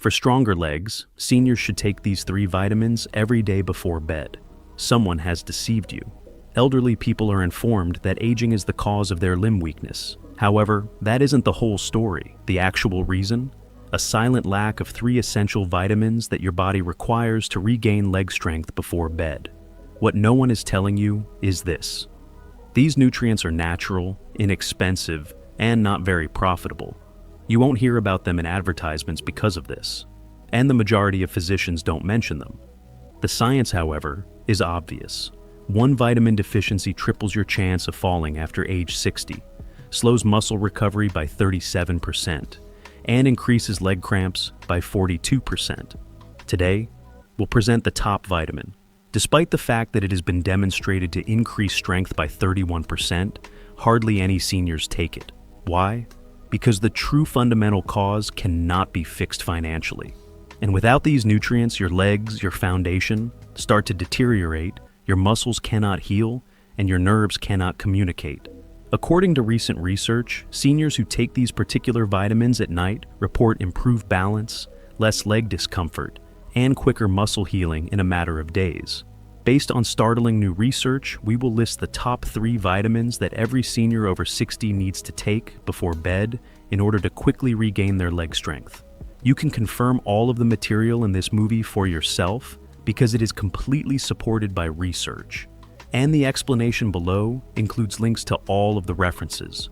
For stronger legs, seniors should take these 3 vitamins every day before bed. Someone has deceived you. Elderly people are informed that aging is the cause of their limb weakness. However, that isn't the whole story. The actual reason? A silent lack of 3 essential vitamins that your body requires to regain leg strength before bed. What no one is telling you is this: these nutrients are natural, inexpensive, and not very profitable. You won't hear about them in advertisements because of this, and the majority of physicians don't mention them. The science, however, is obvious. 1 vitamin deficiency triples your chance of falling after age 60, slows muscle recovery by 37%, and increases leg cramps by 42%. Today, we'll present the top vitamin. Despite the fact that it has been demonstrated to increase strength by 31%, hardly any seniors take it. Why? Because the true fundamental cause cannot be fixed financially. And without these nutrients, your legs, your foundation, start to deteriorate, your muscles cannot heal, and your nerves cannot communicate. According to recent research, seniors who take these particular vitamins at night report improved balance, less leg discomfort, and quicker muscle healing in a matter of days. Based on startling new research, we will list the top 3 vitamins that every senior over 60 needs to take before bed in order to quickly regain their leg strength. You can confirm all of the material in this movie for yourself because it is completely supported by research. And the explanation below includes links to all of the references.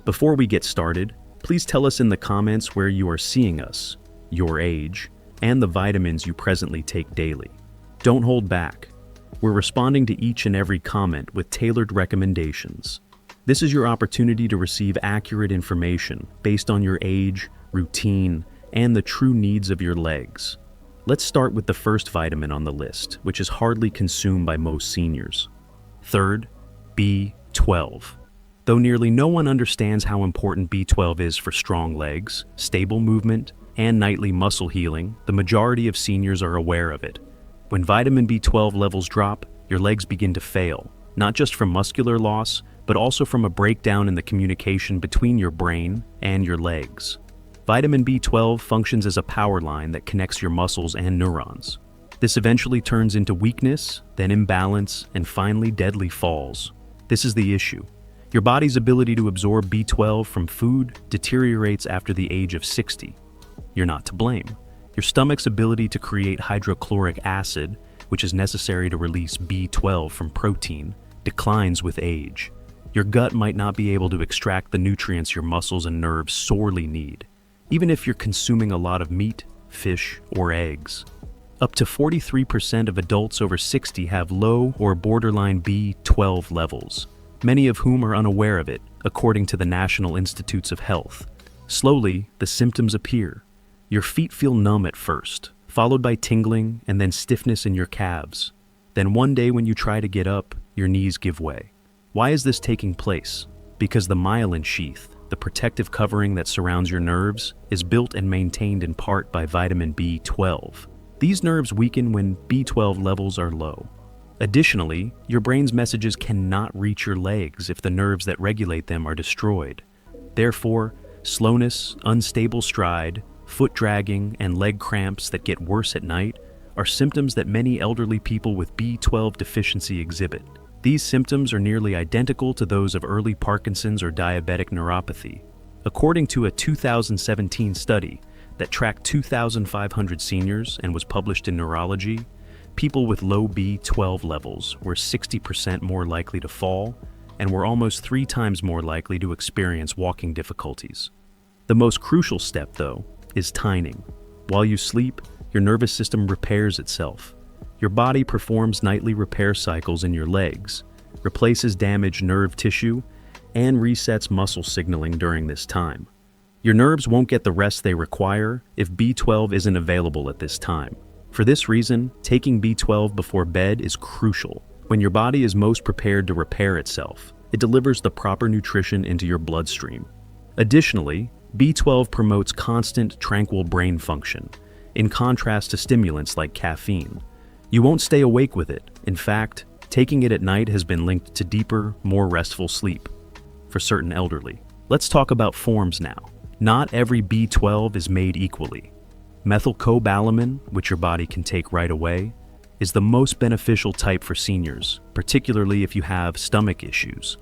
Before we get started, please tell us in the comments where you are seeing us, your age, and the vitamins you presently take daily. Don't hold back. We're responding to each and every comment with tailored recommendations. This is your opportunity to receive accurate information based on your age, routine, and the true needs of your legs. Let's start with the first vitamin on the list, which is hardly consumed by most seniors. Third, B12. Though nearly no one understands how important B12 is for strong legs, stable movement, and nightly muscle healing, the majority of seniors are aware of it. When vitamin B12 levels drop, your legs begin to fail, not just from muscular loss, but also from a breakdown in the communication between your brain and your legs. Vitamin B12 functions as a power line that connects your muscles and neurons. This eventually turns into weakness, then imbalance, and finally deadly falls. This is the issue. Your body's ability to absorb B12 from food deteriorates after the age of 60. You're not to blame. Your stomach's ability to create hydrochloric acid, which is necessary to release B12 from protein, declines with age. Your gut might not be able to extract the nutrients your muscles and nerves sorely need, even if you're consuming a lot of meat, fish, or eggs. Up to 43% of adults over 60 have low or borderline B12 levels, many of whom are unaware of it, according to the National Institutes of Health. Slowly, the symptoms appear. Your feet feel numb at first, followed by tingling and then stiffness in your calves. Then one day when you try to get up, your knees give way. Why is this taking place? Because the myelin sheath, the protective covering that surrounds your nerves, is built and maintained in part by vitamin B12. These nerves weaken when B12 levels are low. Additionally, your brain's messages cannot reach your legs if the nerves that regulate them are destroyed. Therefore, slowness, unstable stride, foot dragging, and leg cramps that get worse at night are symptoms that many elderly people with B12 deficiency exhibit. These symptoms are nearly identical to those of early Parkinson's or diabetic neuropathy. According to a 2017 study that tracked 2,500 seniors and was published in Neurology, people with low B12 levels were 60% more likely to fall and were almost 3 times more likely to experience walking difficulties. The most crucial step, though, is tining. While you sleep, your nervous system repairs itself. Your body performs nightly repair cycles in your legs, replaces damaged nerve tissue, and resets muscle signaling during this time. Your nerves won't get the rest they require if B12 isn't available at this time. For this reason, taking B12 before bed is crucial. When your body is most prepared to repair itself, it delivers the proper nutrition into your bloodstream. Additionally, B12 promotes constant, tranquil brain function, in contrast to stimulants like caffeine. You won't stay awake with it. In fact, taking it at night has been linked to deeper, more restful sleep for certain elderly. Let's talk about forms now. Not every B12 is made equally. Methylcobalamin, which your body can take right away, is the most beneficial type for seniors, particularly if you have stomach issues.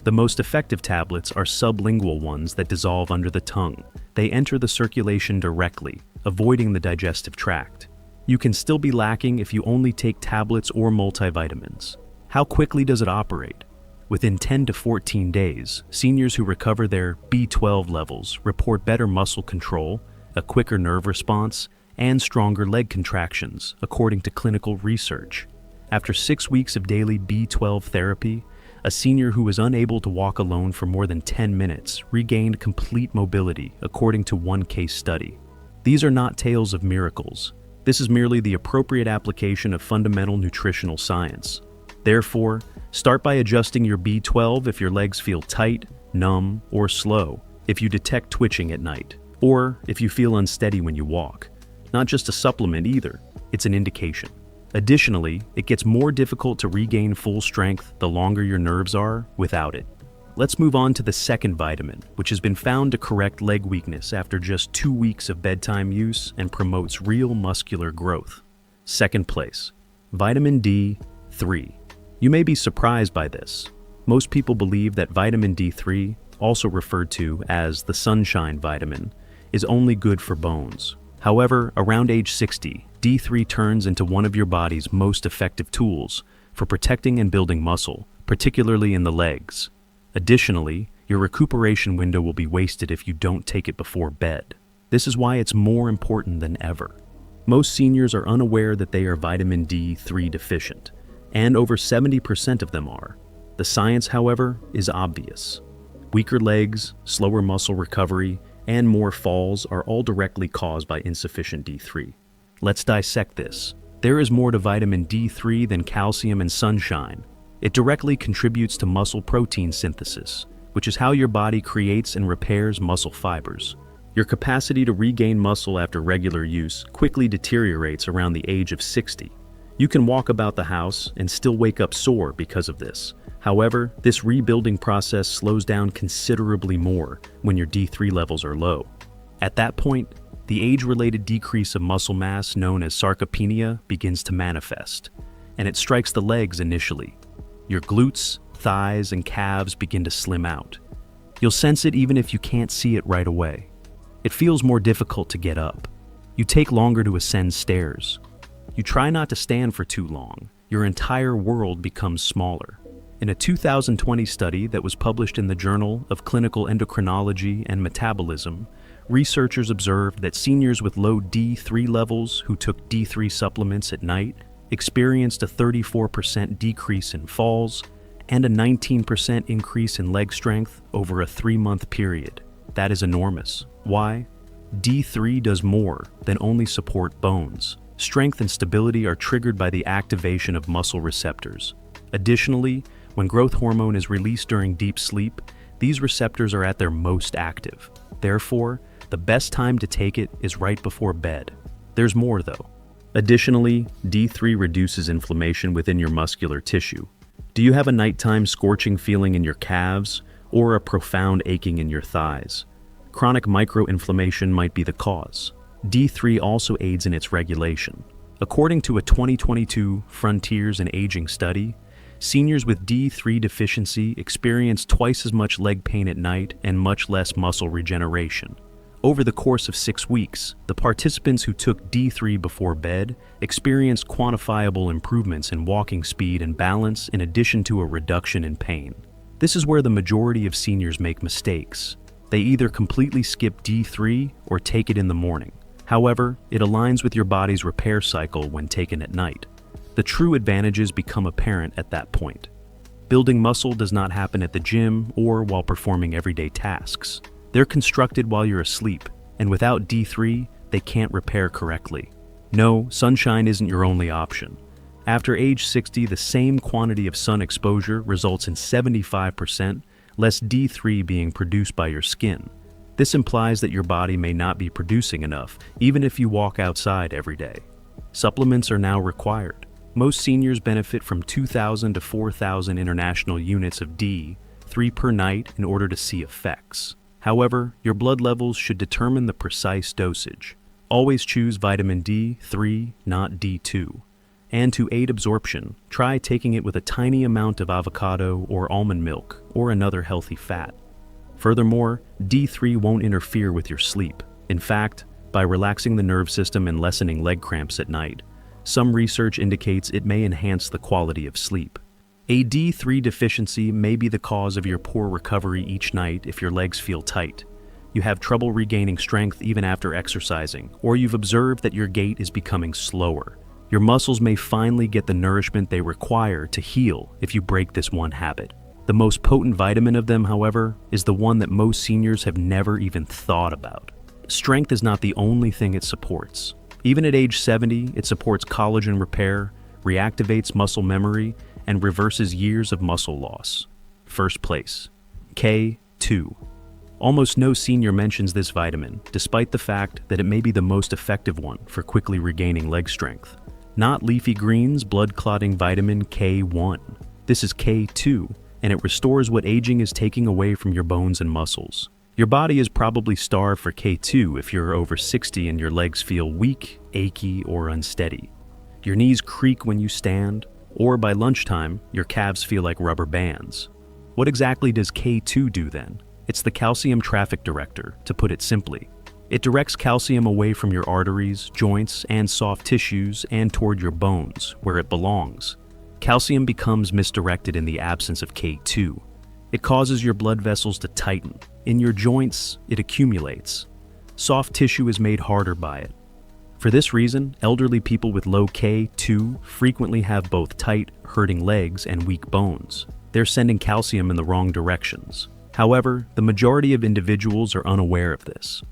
The most effective tablets are sublingual ones that dissolve under the tongue. They enter the circulation directly, avoiding the digestive tract. You can still be lacking if you only take tablets or multivitamins. How quickly does it operate? Within 10 to 14 days, seniors who recover their B12 levels report better muscle control, a quicker nerve response, and stronger leg contractions, according to clinical research. After 6 weeks of daily B12 therapy, a senior who was unable to walk alone for more than 10 minutes regained complete mobility, according to one case study. These are not tales of miracles. This is merely the appropriate application of fundamental nutritional science. Therefore, start by adjusting your B12 if your legs feel tight, numb, or slow, if you detect twitching at night, or if you feel unsteady when you walk. Not just a supplement either, it's an indication. Additionally, it gets more difficult to regain full strength the longer your nerves are without it. Let's move on to the second vitamin, which has been found to correct leg weakness after just 2 weeks of bedtime use and promotes real muscular growth. Second place, vitamin D3. You may be surprised by this. Most people believe that vitamin D3, also referred to as the sunshine vitamin, is only good for bones. However, around age 60, D3 turns into one of your body's most effective tools for protecting and building muscle, particularly in the legs. Additionally, your recuperation window will be wasted if you don't take it before bed. This is why it's more important than ever. Most seniors are unaware that they are vitamin D3 deficient, and over 70% of them are. The science, however, is obvious. Weaker legs, slower muscle recovery, and more falls are all directly caused by insufficient D3. Let's dissect this. There is more to vitamin D3 than calcium and sunshine. It directly contributes to muscle protein synthesis, which is how your body creates and repairs muscle fibers. Your capacity to regain muscle after regular use quickly deteriorates around the age of 60. You can walk about the house and still wake up sore because of this. However, this rebuilding process slows down considerably more when your D3 levels are low. At that point, the age-related decrease of muscle mass known as sarcopenia begins to manifest, and it strikes the legs initially. Your glutes, thighs, and calves begin to slim out. You'll sense it even if you can't see it right away. It feels more difficult to get up. You take longer to ascend stairs. You try not to stand for too long. Your entire world becomes smaller. In a 2020 study that was published in the Journal of Clinical Endocrinology and Metabolism, researchers observed that seniors with low D3 levels who took D3 supplements at night experienced a 34% decrease in falls and a 19% increase in leg strength over a 3-month period. That is enormous. Why? D3 does more than only support bones. Strength and stability are triggered by the activation of muscle receptors. Additionally, when growth hormone is released during deep sleep, these receptors are at their most active. Therefore, the best time to take it is right before bed. There's more though. Additionally, D3 reduces inflammation within your muscular tissue. Do you have a nighttime scorching feeling in your calves or a profound aching in your thighs? Chronic microinflammation might be the cause. D3 also aids in its regulation. According to a 2022 Frontiers in Aging study, seniors with D3 deficiency experience twice as much leg pain at night and much less muscle regeneration. Over the course of 6 weeks, the participants who took D3 before bed experienced quantifiable improvements in walking speed and balance in addition to a reduction in pain. This is where the majority of seniors make mistakes. They either completely skip D3 or take it in the morning. However, it aligns with your body's repair cycle when taken at night. The true advantages become apparent at that point. Building muscle does not happen at the gym or while performing everyday tasks. They're constructed while you're asleep, and without D3, they can't repair correctly. No, sunshine isn't your only option. After age 60, the same quantity of sun exposure results in 75% less D3 being produced by your skin. This implies that your body may not be producing enough, even if you walk outside every day. Supplements are now required. Most seniors benefit from 2,000 to 4,000 international units of D3 per night in order to see effects. However, your blood levels should determine the precise dosage. Always choose vitamin D3, not D2. And to aid absorption, try taking it with a tiny amount of avocado or almond milk or another healthy fat. Furthermore, D3 won't interfere with your sleep. In fact, by relaxing the nerve system and lessening leg cramps at night, some research indicates it may enhance the quality of sleep. A D3 deficiency may be the cause of your poor recovery each night if your legs feel tight. You have trouble regaining strength even after exercising, or you've observed that your gait is becoming slower. Your muscles may finally get the nourishment they require to heal if you break this one habit. The most potent vitamin of them, however, is the one that most seniors have never even thought about. Strength is not the only thing it supports. Even at age 70, it supports collagen repair, reactivates muscle memory, and reverses years of muscle loss. First place, K2. Almost no senior mentions this vitamin, despite the fact that it may be the most effective one for quickly regaining leg strength. Not leafy greens, blood-clotting vitamin K1. This is K2, and it restores what aging is taking away from your bones and muscles. Your body is probably starved for K2 if you're over 60 and your legs feel weak, achy, or unsteady. Your knees creak when you stand, or by lunchtime, your calves feel like rubber bands. What exactly does K2 do then? It's the calcium traffic director, to put it simply. It directs calcium away from your arteries, joints, and soft tissues and toward your bones, where it belongs. Calcium becomes misdirected in the absence of K2. It causes your blood vessels to tighten. In your joints, it accumulates. Soft tissue is made harder by it. For this reason, elderly people with low K2 frequently have both tight, hurting legs and weak bones. They're sending calcium in the wrong directions. However, the majority of individuals are unaware of this.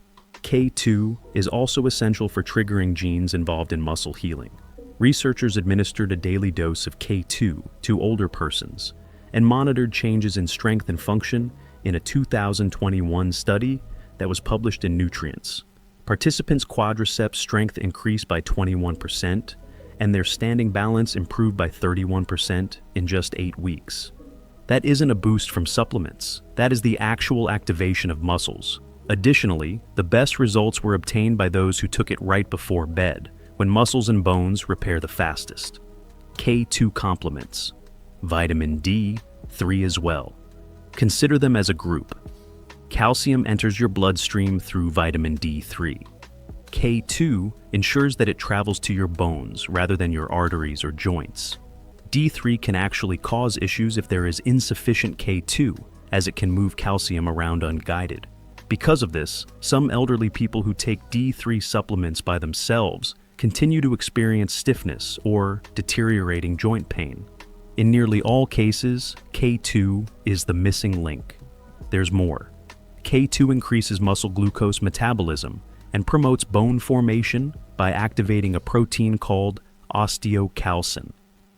K2 is also essential for triggering genes involved in muscle healing. Researchers administered a daily dose of K2 to older persons and monitored changes in strength and function in a 2021 study that was published in Nutrients. Participants' quadriceps strength increased by 21%, and their standing balance improved by 31% in just 8 weeks. That isn't a boost from supplements. That is the actual activation of muscles. Additionally, the best results were obtained by those who took it right before bed, when muscles and bones repair the fastest. K2 complements. Vitamin D3 as well. Consider them as a group. Calcium enters your bloodstream through vitamin D3. K2 ensures that it travels to your bones rather than your arteries or joints. D3 can actually cause issues if there is insufficient K2, as it can move calcium around unguided. Because of this, some elderly people who take D3 supplements by themselves continue to experience stiffness or deteriorating joint pain. In nearly all cases, K2 is the missing link. There's more. K2 increases muscle glucose metabolism and promotes bone formation by activating a protein called osteocalcin.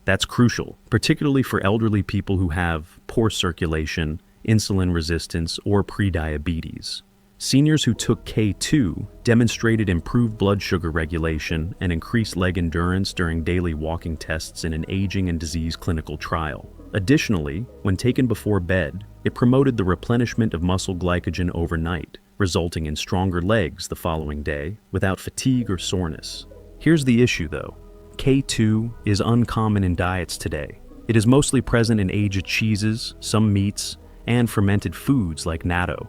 That's crucial, particularly for elderly people who have poor circulation, insulin resistance, or prediabetes. Seniors who took K2 demonstrated improved blood sugar regulation and increased leg endurance during daily walking tests in an aging and disease clinical trial. Additionally, when taken before bed, it promoted the replenishment of muscle glycogen overnight, resulting in stronger legs the following day without fatigue or soreness. Here's the issue though. K2 is uncommon in diets today. It is mostly present in aged cheeses, some meats, and fermented foods like natto.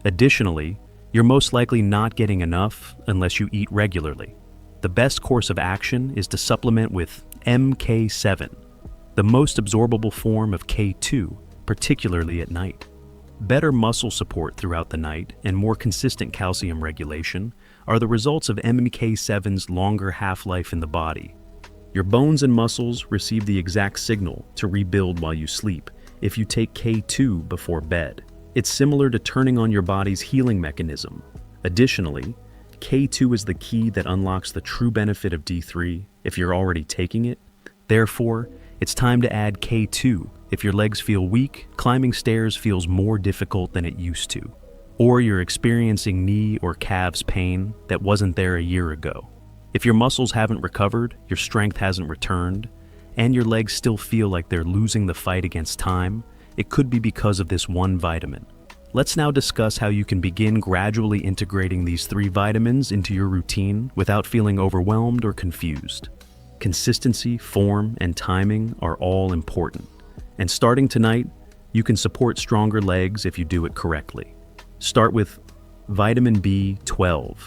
Additionally, you're most likely not getting enough unless you eat regularly. The best course of action is to supplement with MK7, the most absorbable form of K2, particularly at night. Better muscle support throughout the night and more consistent calcium regulation are the results of MK7's longer half-life in the body. Your bones and muscles receive the exact signal to rebuild while you sleep if you take K2 before bed. It's similar to turning on your body's healing mechanism. Additionally, K2 is the key that unlocks the true benefit of D3 if you're already taking it. Therefore, it's time to add K2 if your legs feel weak, climbing stairs feels more difficult than it used to, or you're experiencing knee or calves pain that wasn't there a year ago. If your muscles haven't recovered, your strength hasn't returned, and your legs still feel like they're losing the fight against time, it could be because of this one vitamin. Let's now discuss how you can begin gradually integrating these 3 vitamins into your routine without feeling overwhelmed or confused. Consistency, form, and timing are all important. And starting tonight, you can support stronger legs if you do it correctly. Start with vitamin B12.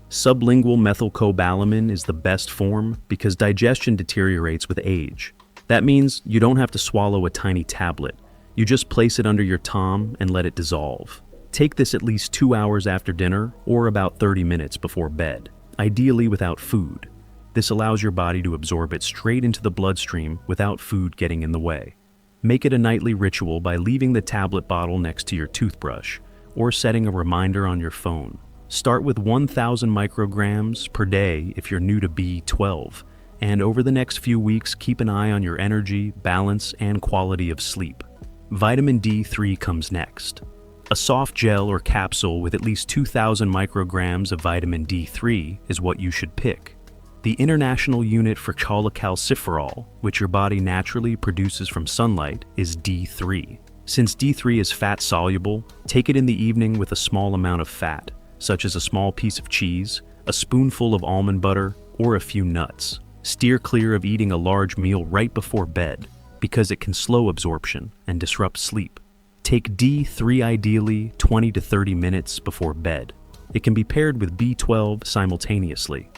Sublingual methylcobalamin is the best form because digestion deteriorates with age. That means you don't have to swallow a tiny tablet. You just place it under your tongue and let it dissolve. Take this at least 2 hours after dinner or about 30 minutes before bed, ideally without food. This allows your body to absorb it straight into the bloodstream without food getting in the way. Make it a nightly ritual by leaving the tablet bottle next to your toothbrush or setting a reminder on your phone. Start with 1,000 micrograms per day if you're new to B12, and over the next few weeks, keep an eye on your energy, balance, and quality of sleep. Vitamin D3 comes next. A soft gel or capsule with at least 2,000 micrograms of vitamin D3 is what you should pick. The international unit for cholecalciferol, which your body naturally produces from sunlight, is D3. Since D3 is fat-soluble, take it in the evening with a small amount of fat, such as a small piece of cheese, a spoonful of almond butter, or a few nuts. Steer clear of eating a large meal right before bed, because it can slow absorption and disrupt sleep. Take D3 ideally 20 to 30 minutes before bed. It can be paired with B12 simultaneously.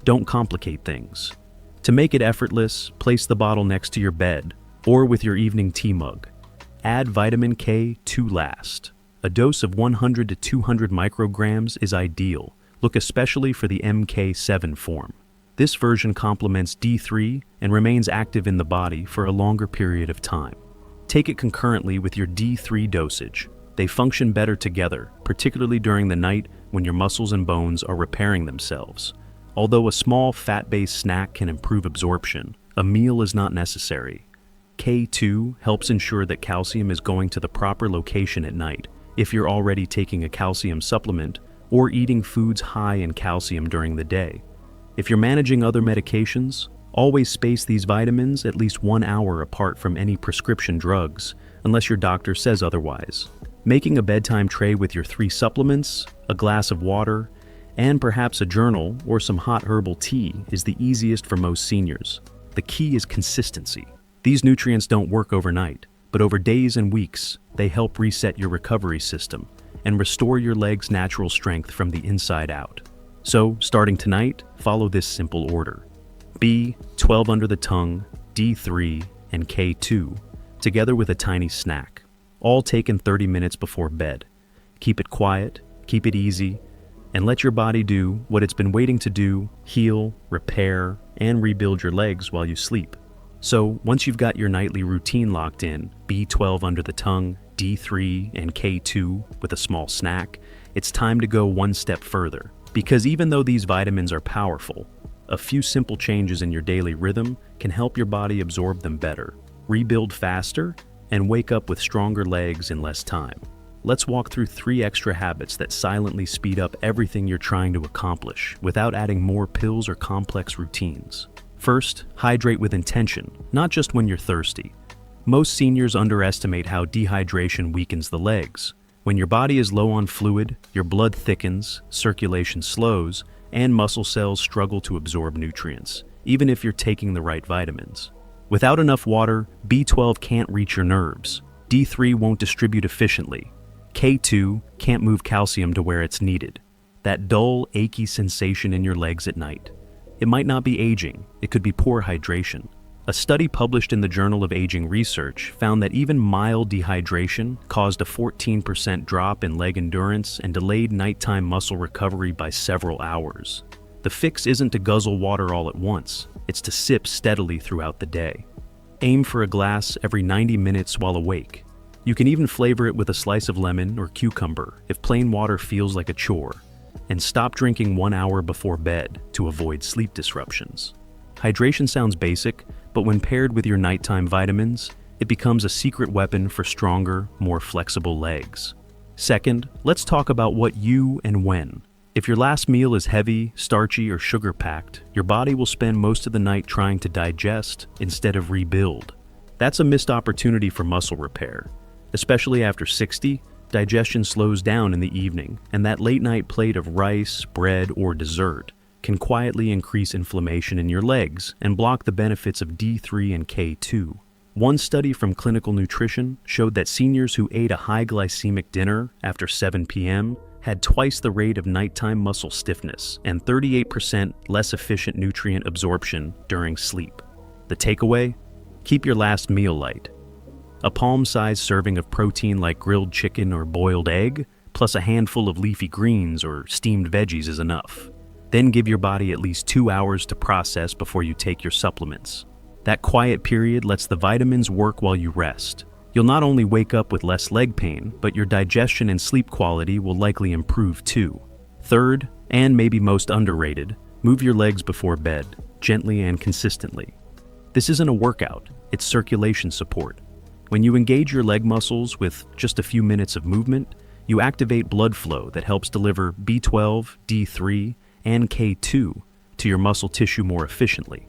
Don't complicate things. To make it effortless, place the bottle next to your bed or with your evening tea mug. Add vitamin K to last. A dose of 100 to 200 micrograms is ideal. Look especially for the MK7 form. This version complements D3 and remains active in the body for a longer period of time. Take it concurrently with your D3 dosage. They function better together, particularly during the night when your muscles and bones are repairing themselves. Although a small fat-based snack can improve absorption, a meal is not necessary. K2 helps ensure that calcium is going to the proper location at night if you're already taking a calcium supplement or eating foods high in calcium during the day. If you're managing other medications, always space these vitamins at least 1 hour apart from any prescription drugs, unless your doctor says otherwise. Making a bedtime tray with your 3 supplements, a glass of water, and perhaps a journal or some hot herbal tea is the easiest for most seniors. The key is consistency. These nutrients don't work overnight, but over days and weeks, they help reset your recovery system and restore your legs' natural strength from the inside out. So, starting tonight, follow this simple order. B12 under the tongue, D3, and K2, together with a tiny snack, all taken 30 minutes before bed. Keep it quiet, keep it easy, and let your body do what it's been waiting to do: heal, repair, and rebuild your legs while you sleep. So, once you've got your nightly routine locked in, B12 under the tongue, D3, and K2 with a small snack, it's time to go one step further. Because even though these vitamins are powerful, a few simple changes in your daily rhythm can help your body absorb them better, rebuild faster, and wake up with stronger legs in less time. Let's walk through 3 extra habits that silently speed up everything you're trying to accomplish without adding more pills or complex routines. First, hydrate with intention, not just when you're thirsty. Most seniors underestimate how dehydration weakens the legs. When your body is low on fluid, your blood thickens, circulation slows, and muscle cells struggle to absorb nutrients, even if you're taking the right vitamins. Without enough water, B12 can't reach your nerves. D3 won't distribute efficiently. K2 can't move calcium to where it's needed. That dull, achy sensation in your legs at night. It might not be aging, it could be poor hydration. A study published in the Journal of Aging Research found that even mild dehydration caused a 14% drop in leg endurance and delayed nighttime muscle recovery by several hours. The fix isn't to guzzle water all at once, it's to sip steadily throughout the day. Aim for a glass every 90 minutes while awake. You can even flavor it with a slice of lemon or cucumber if plain water feels like a chore. And stop drinking 1 hour before bed to avoid sleep disruptions. Hydration sounds basic, but when paired with your nighttime vitamins, it becomes a secret weapon for stronger, more flexible legs. Second, let's talk about what you and when. If your last meal is heavy, starchy, or sugar-packed, your body will spend most of the night trying to digest instead of rebuild. That's a missed opportunity for muscle repair. Especially after 60, digestion slows down in the evening, and that late-night plate of rice, bread, or dessert can quietly increase inflammation in your legs and block the benefits of D3 and K2. One study from Clinical Nutrition showed that seniors who ate a high glycemic dinner after 7 p.m. had twice the rate of nighttime muscle stiffness and 38% less efficient nutrient absorption during sleep. The takeaway? Keep your last meal light. A palm-sized serving of protein like grilled chicken or boiled egg, plus a handful of leafy greens or steamed veggies is enough. Then give your body at least 2 hours to process before you take your supplements. That quiet period lets the vitamins work while you rest. You'll not only wake up with less leg pain, but your digestion and sleep quality will likely improve too. Third, and maybe most underrated, move your legs before bed, gently and consistently. This isn't a workout, it's circulation support. When you engage your leg muscles with just a few minutes of movement, you activate blood flow that helps deliver B12, D3, and K2 to your muscle tissue more efficiently.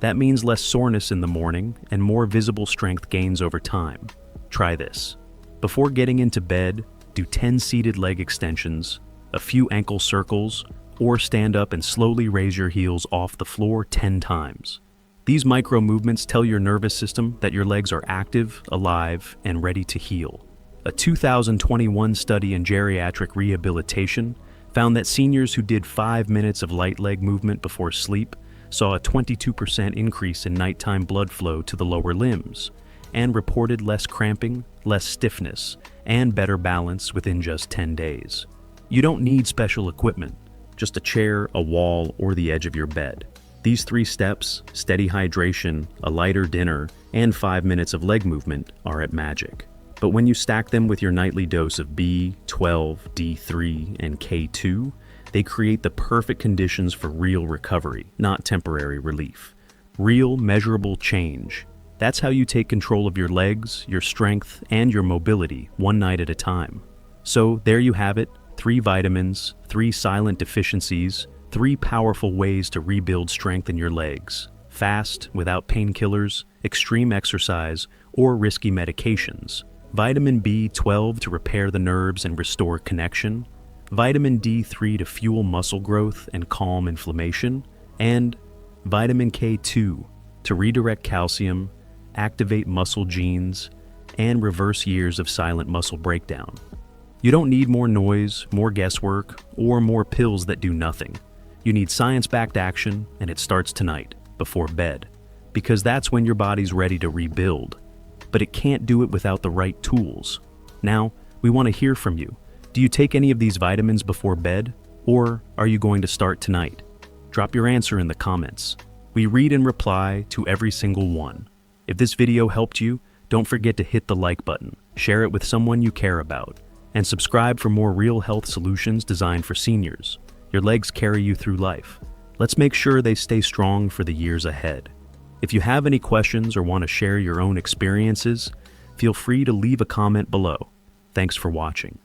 That means less soreness in the morning and more visible strength gains over time. Try this. Before getting into bed, do 10 seated leg extensions, a few ankle circles, or stand up and slowly raise your heels off the floor 10 times. These micro movements tell your nervous system that your legs are active, alive, and ready to heal. A 2021 study in geriatric rehabilitation found that seniors who did 5 minutes of light leg movement before sleep saw a 22% increase in nighttime blood flow to the lower limbs, and reported less cramping, less stiffness, and better balance within just 10 days. You don't need special equipment, just a chair, a wall, or the edge of your bed. These 3 steps, steady hydration, a lighter dinner, and 5 minutes of leg movement, are at magic. But when you stack them with your nightly dose of B, 12, D3, and K2, they create the perfect conditions for real recovery, not temporary relief. Real, measurable change. That's how you take control of your legs, your strength, and your mobility one night at a time. So there you have it, 3 vitamins, 3 silent deficiencies, 3 powerful ways to rebuild strength in your legs. Fast, without painkillers, extreme exercise, or risky medications. Vitamin B12 to repair the nerves and restore connection. Vitamin D3 to fuel muscle growth and calm inflammation, and vitamin K2 to redirect calcium, activate muscle genes, and reverse years of silent muscle breakdown. You don't need more noise, more guesswork, or more pills that do nothing. You need science-backed action, and it starts tonight, before bed, because that's when your body's ready to rebuild. But it can't do it without the right tools. Now, we want to hear from you. Do you take any of these vitamins before bed, or are you going to start tonight? Drop your answer in the comments. We read and reply to every single one. If this video helped you, don't forget to hit the like button, share it with someone you care about, and subscribe for more real health solutions designed for seniors. Your legs carry you through life. Let's make sure they stay strong for the years ahead. If you have any questions or want to share your own experiences, feel free to leave a comment below. Thanks for watching.